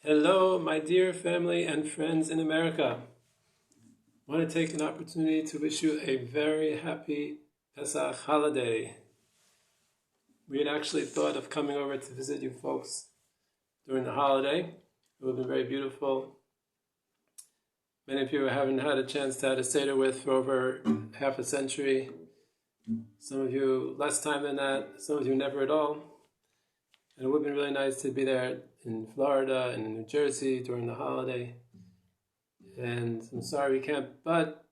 Hello, my dear family and friends in America. I want to take an opportunity to wish you a very happy Pesach holiday. We had actually thought of coming over to visit you folks during the holiday. It would have been very beautiful. Many of you haven't had a chance to have a Seder with for over half a century. Some of you less time than that, some of you never at all. And it would have been really nice to be there in Florida and in New Jersey during the holiday. And I'm sorry we can't, but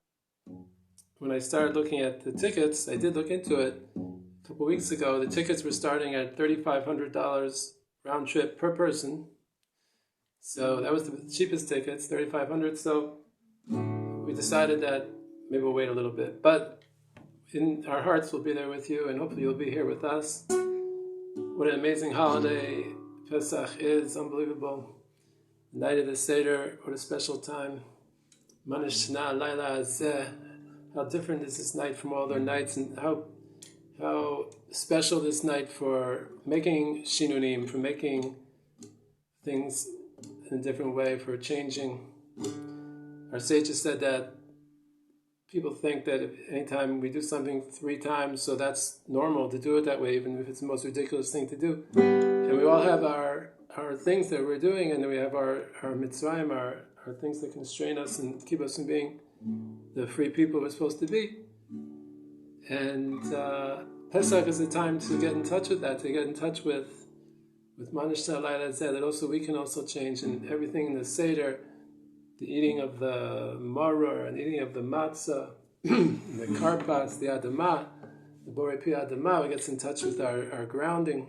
when I started looking at the tickets, I did look into it a couple weeks ago. The tickets were starting at $3,500 round trip per person. So that was the cheapest tickets, $3,500. So we decided that maybe we'll wait a little bit. But in our hearts, we'll be there with you, and hopefully you'll be here with us. What an amazing holiday Pesach is, unbelievable. The night of the Seder, what a special time. Manishna Laila Azeh. How different is this night from all other nights, and how special this night for making shinunim, for making things in a different way, for changing. Our sages said that people think that if anytime we do something 3 times, so that's normal to do it that way, even if it's the most ridiculous thing to do. And we all have our things that we're doing, and then we have our mitzvahim, our things that constrain us and keep us from being the free people we're supposed to be. And Pesach is a time to get in touch with that, to get in touch with Manish Laila Zeh, that also we can also change, and everything in the Seder, the eating of the maror, and eating of the matzah, the karpas, the adamah, the borei pi adamah, we get in touch with our grounding.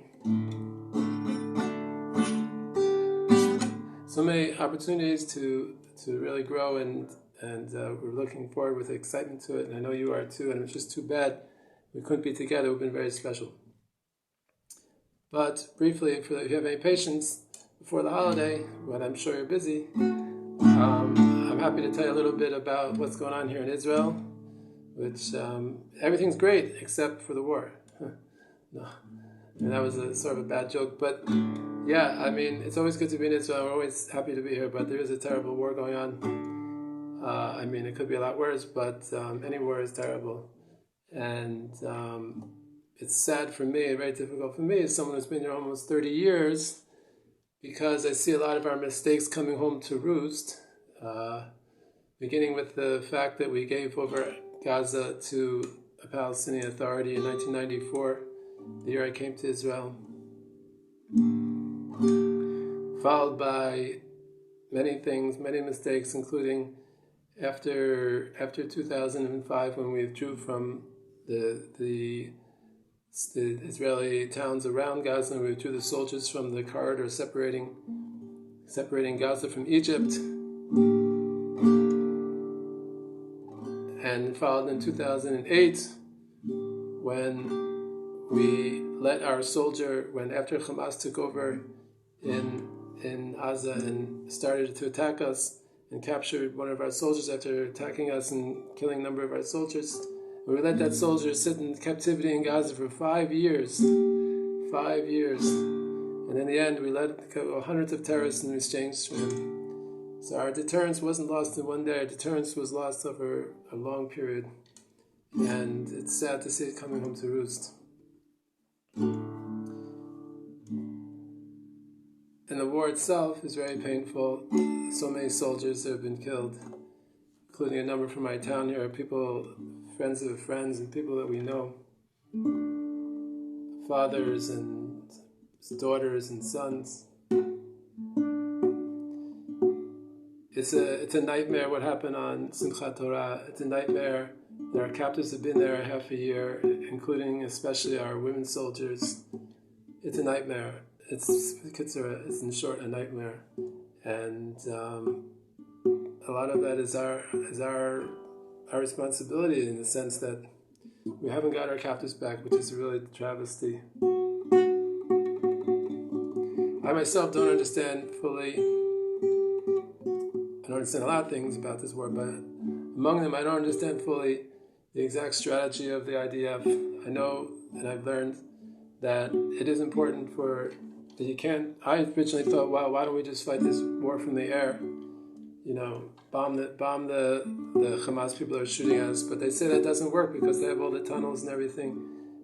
So many opportunities to really grow, and we're looking forward with excitement to it, and I know you are too, and it's just too bad we couldn't be together. It would have been very special. But briefly, if you have any patience before the holiday, but I'm sure you're busy, I'm happy to tell you a little bit about what's going on here in Israel, which everything's great except for the war. No, and that was a sort of a bad joke, but yeah, I mean, it's always good to be in Israel. We're always happy to be here, but there is a terrible war going on. I mean, it could be a lot worse, but any war is terrible. And it's sad for me, very difficult for me, as someone who's been here almost 30 years, because I see a lot of our mistakes coming home to roost, beginning with the fact that we gave over Gaza to a Palestinian Authority in 1994, the year I came to Israel, followed by many things, many mistakes, including after 2005, when we withdrew from the Israeli towns around Gaza, and we withdrew the soldiers from the corridor separating Gaza from Egypt, and followed in 2008 when we let our soldier, after Hamas took over in Gaza and started to attack us and captured one of our soldiers after attacking us and killing a number of our soldiers. And we let that soldier sit in captivity in Gaza for 5 years. 5 years. And in the end, we let go hundreds of terrorists in exchange for him. So our deterrence wasn't lost in one day. Our deterrence was lost over a long period. And it's sad to see it coming home to roost. And the war itself is very painful. So many soldiers have been killed, including a number from my town here, people, friends of friends, and people that we know, fathers and daughters and sons. It's a nightmare what happened on Simchat Torah. It's a nightmare that our captives have been there half a year, including especially our women soldiers. It's a nightmare. It's in short a nightmare, and a lot of that is our responsibility, in the sense that we haven't got our captives back, which is really a travesty. I myself don't understand fully. I don't understand a lot of things about this war, but among them, I don't understand fully the exact strategy of the IDF. I know, and I've learned, that it is important for that you can't. I originally thought, wow, why don't we just fight this war from the air? Bomb the Hamas people that are shooting at us. But they say that doesn't work because they have all the tunnels and everything.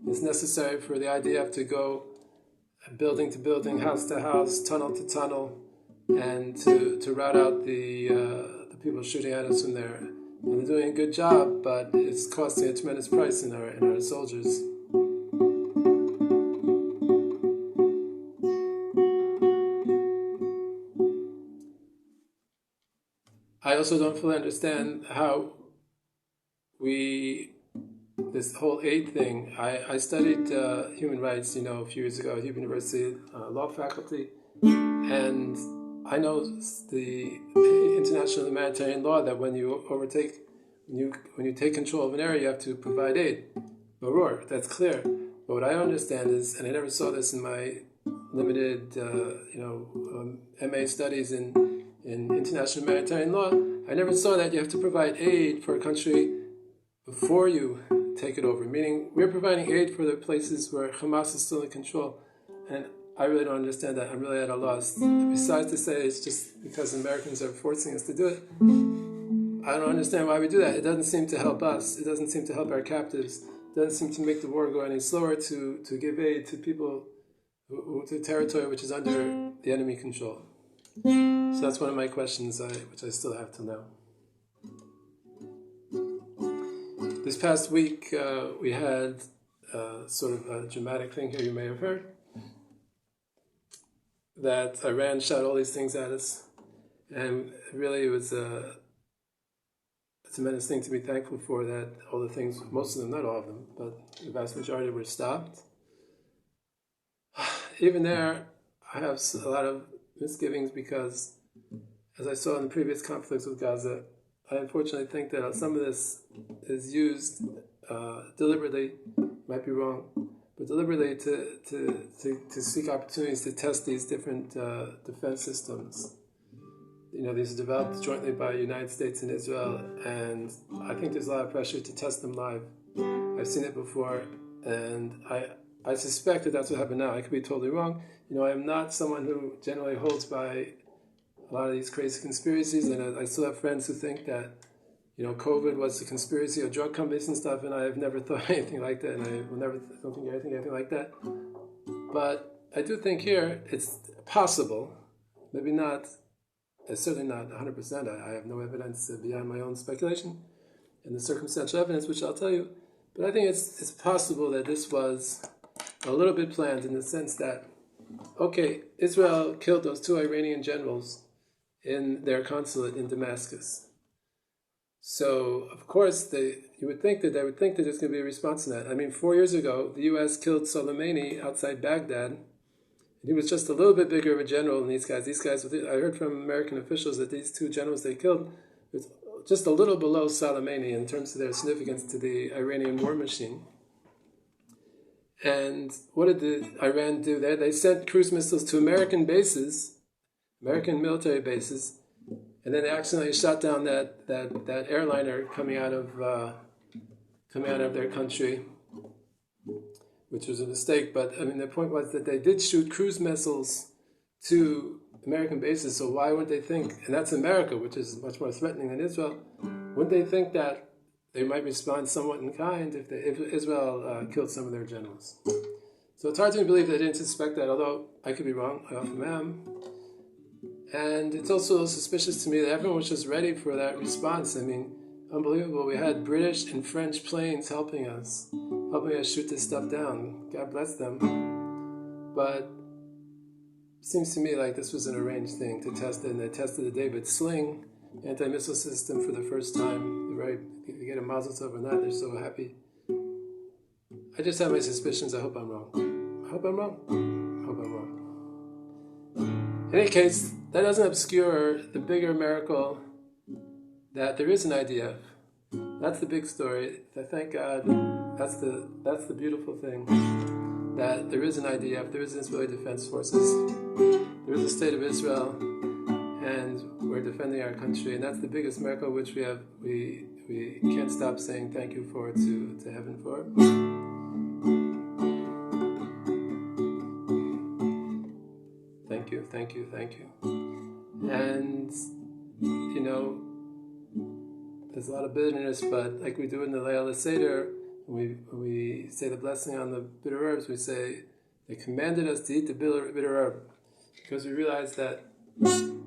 It's necessary for the IDF to go building to building, house to house, tunnel to tunnel, and to rout out the people shooting at us from there. And they're doing a good job, but it's costing a tremendous price in our soldiers. I also don't fully understand how this whole aid thing. I studied human rights, a few years ago at Hebrew University law faculty, and I know the international humanitarian law that when you take control of an area, you have to provide aid. Barur, that's clear. But what I understand is, and I never saw this in my limited, MA studies in international humanitarian law, I never saw that you have to provide aid for a country before you take it over. Meaning, we're providing aid for the places where Hamas is still in control. And I really don't understand that. I'm really at a loss. Besides to say it's just because Americans are forcing us to do it, I don't understand why we do that. It doesn't seem to help us. It doesn't seem to help our captives. It doesn't seem to make the war go any slower to give aid to people, to territory which is under the enemy control. So that's one of my questions, which I still have to know. This past week, we had sort of a dramatic thing here you may have heard, that Iran shot all these things at us, and really it was a tremendous thing to be thankful for, that all the things, most of them, not all of them, but the vast majority were stopped. Even there, I have a lot of misgivings because, as I saw in the previous conflicts with Gaza, I unfortunately think that some of this is used deliberately, might be wrong, but deliberately to seek opportunities to test these different defense systems. These are developed jointly by the United States and Israel, and I think there's a lot of pressure to test them live. I've seen it before, and I suspect that that's what happened now. I could be totally wrong. I am not someone who generally holds by a lot of these crazy conspiracies, and I still have friends who think that, COVID was a conspiracy of drug companies and stuff, and I have never thought anything like that, and I will never don't think anything like that. But I do think here it's possible, maybe not, certainly not 100%. I have no evidence beyond my own speculation and the circumstantial evidence, which I'll tell you. But I think it's possible that this was a little bit planned, in the sense that, okay, Israel killed those 2 Iranian generals in their consulate in Damascus. So, of course, you would think that there's going to be a response to that. I mean, 4 years ago, the U.S. killed Soleimani outside Baghdad, and he was just a little bit bigger of a general than these guys. These guys, I heard from American officials that these 2 generals they killed was just a little below Soleimani in terms of their significance to the Iranian war machine. And what did Iran do there? They sent cruise missiles to American bases, American military bases, and then they accidentally shot down that airliner coming out of their country, which was a mistake. But I mean, the point was that they did shoot cruise missiles to American bases. So why wouldn't they think? And that's America, which is much more threatening than Israel. Wouldn't they think that they might respond somewhat in kind if Israel killed some of their generals? So it's hard to believe they didn't suspect that, although I could be wrong. I often am. And it's also suspicious to me that everyone was just ready for that response. I mean, unbelievable. We had British and French planes helping us shoot this stuff down. God bless them. But it seems to me like this was an arranged thing to test it, and they tested the David Sling anti-missile system for the first time. They get a mazel tov on that. They're so happy. I just have my suspicions. I hope I'm wrong. In any case, that doesn't obscure the bigger miracle that there is an IDF. That's the big story. Thank God. That's the beautiful thing. That there is an IDF. There is Israeli Defense Forces. There is a state of Israel, and we're defending our country. And that's the biggest miracle which we can't stop saying thank you for to heaven for. thank you, thank you. And, you know, there's a lot of bitterness, but like we do in the Leil Seder, we say the blessing on the bitter herbs, we say, they commanded us to eat the bitter herb, because we realize that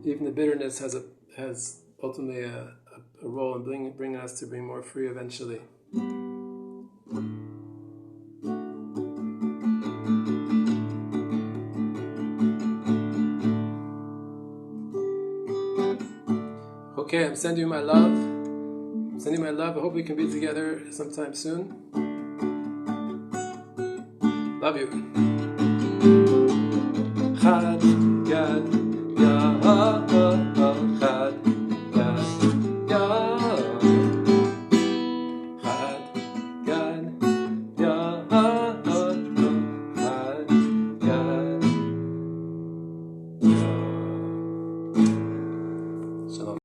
even the bitterness has ultimately a role in bringing us to be more free eventually. Okay, I'm sending you my love. I hope we can be together sometime soon. Love you. Chad, Gad, Chad, Gad, Chad, Gad, Chad, Gad. Shalom.